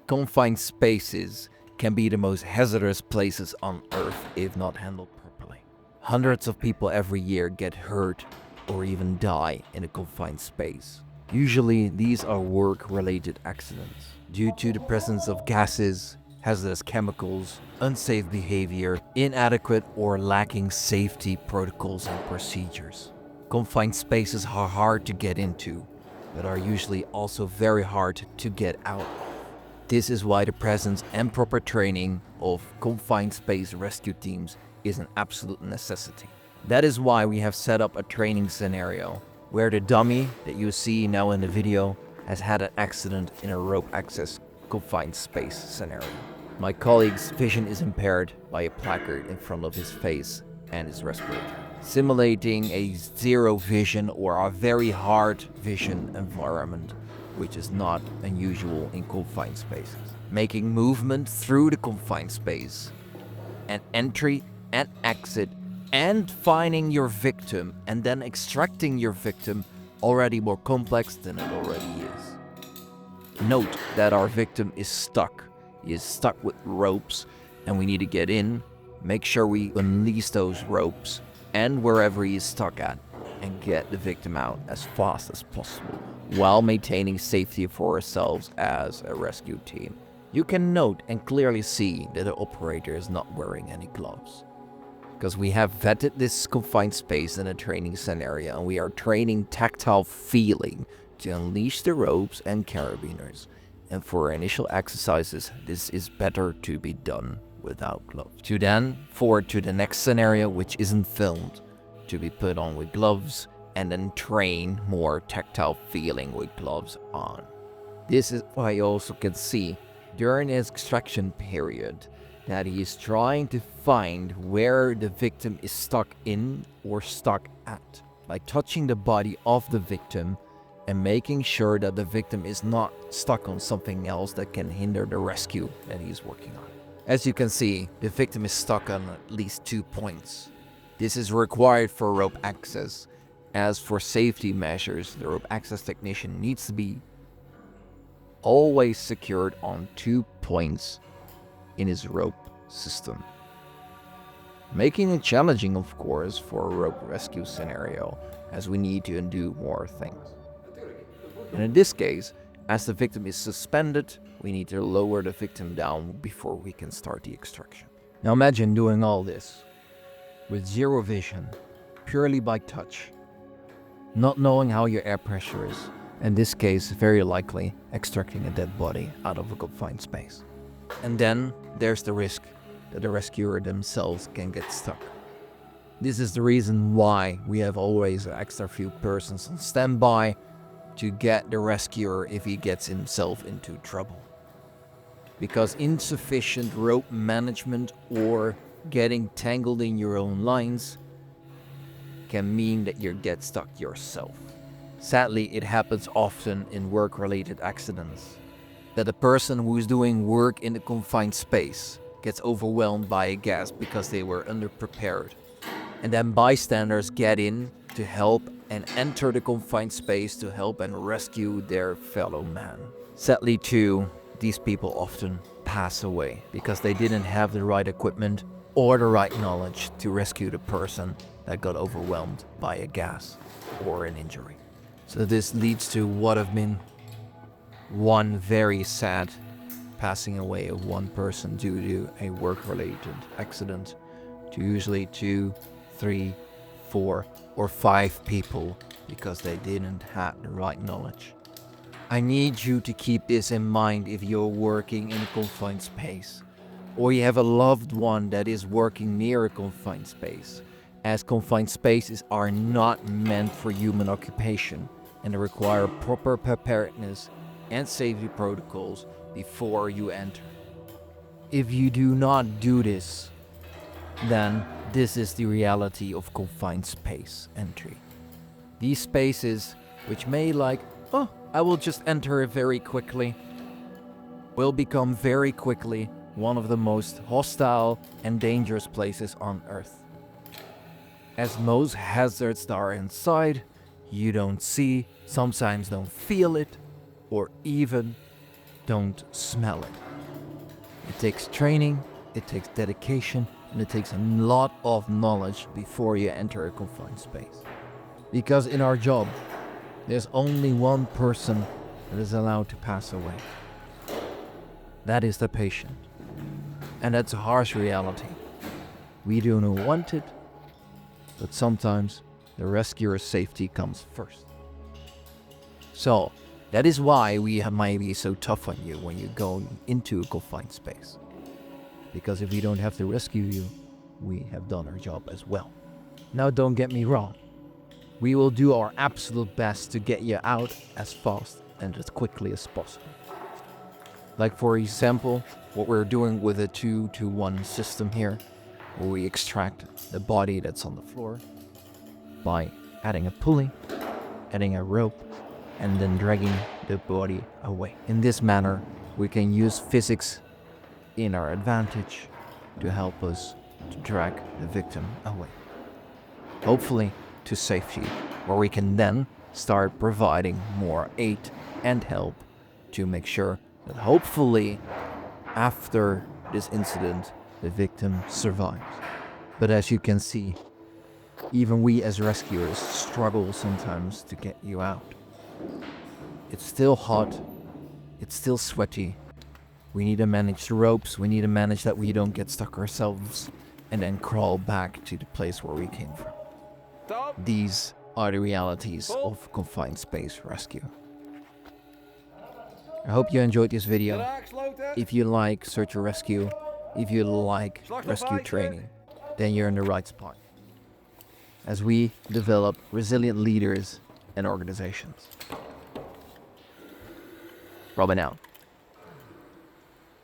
Confined spaces can be the most hazardous places on Earth if not handled properly. Hundreds of people every year get hurt or even die in a confined space. Usually these are work-related accidents due to the presence of gases, hazardous chemicals, unsafe behavior, inadequate or lacking safety protocols and procedures. Confined spaces are hard to get into, but are usually also very hard to get out of. This is why the presence and proper training of confined space rescue teams is an absolute necessity. That is why we have set up a training scenario where the dummy that you see now in the video has had an accident in a rope access confined space scenario. My colleague's vision is impaired by a placard in front of his face and his respirator, simulating a zero vision or a very hard vision environment, which is not unusual in confined spaces. Making movement through the confined space, and entry and exit, and finding your victim and then extracting your victim already more complex than it already is. Note that our victim is stuck. He is stuck with ropes and we need to get in, make sure we unleash those ropes and wherever he is stuck at and get the victim out as fast as possible while maintaining safety for ourselves as a rescue team. You can note and clearly see that the operator is not wearing any gloves, because we have vetted this confined space in a training scenario and we are training tactile feeling to unleash the ropes and carabiners. And for initial exercises, this is better to be done without gloves. To then forward to the next scenario, which isn't filmed, to be put on with gloves and then train more tactile feeling with gloves on. This is why you also can see during his extraction period that he is trying to find where the victim is stuck in or stuck at by touching the body of the victim and making sure that the victim is not stuck on something else that can hinder the rescue that he's working on. As you can see, the victim is stuck on at least 2 points. This is required for rope access. As for safety measures, the rope access technician needs to be always secured on 2 points in his rope system, making it challenging, of course, for a rope rescue scenario, as we need to do more things. And in this case, as the victim is suspended, we need to lower the victim down before we can start the extraction. Now imagine doing all this with zero vision, purely by touch, not knowing how your air pressure is, in this case very likely extracting a dead body out of a confined space. And then there's the risk that the rescuer themselves can get stuck. This is the reason why we have always an extra few persons on standby to get the rescuer if he gets himself into trouble. Because insufficient rope management or getting tangled in your own lines can mean that you get stuck yourself. Sadly, it happens often in work-related accidents that a person who is doing work in a confined space gets overwhelmed by a gas because they were underprepared. And then bystanders get in to help and enter the confined space to help and rescue their fellow man. Sadly too, these people often pass away because they didn't have the right equipment or the right knowledge to rescue the person that got overwhelmed by a gas or an injury. So this leads to what have been one very sad passing away of one person due to a work-related accident, to usually 2, 3, 4, or 5 people because they didn't have the right knowledge. I need you to keep this in mind if you're working in a confined space, or you have a loved one that is working near a confined space, as confined spaces are not meant for human occupation and they require proper preparedness and safety protocols before you enter. If you do not do this, then this is the reality of confined space entry. These spaces, which may I will just enter it very quickly, will become very quickly one of the most hostile and dangerous places on Earth. As most hazards that are inside, you don't see, sometimes don't feel it, or even don't smell it. It takes training, it takes dedication, and it takes a lot of knowledge before you enter a confined space. Because in our job, there's only one person that is allowed to pass away. That is the patient. And that's a harsh reality. We do not want it, but sometimes the rescuer's safety comes first. So, that is why we might be so tough on you when you go into a confined space. Because if we don't have to rescue you, we have done our job as well. Now don't get me wrong. We will do our absolute best to get you out as fast and as quickly as possible. Like for example, what we're doing with a 2-to-1 system here, where we extract the body that's on the floor by adding a pulley, adding a rope, and then dragging the body away. In this manner, we can use physics in our advantage to help us to drag the victim away. Hopefully to safety, where we can then start providing more aid and help to make sure that hopefully after this incident, the victim survives. But as you can see, even we as rescuers struggle sometimes to get you out. It's still hot, it's still sweaty. We need to manage the ropes, we need to manage that we don't get stuck ourselves and then crawl back to the place where we came from. These are the realities of confined space rescue. I hope you enjoyed this video. If you like search and rescue, if you like rescue training, then you're in the right spot. As we develop resilient leaders and organizations. Robin out.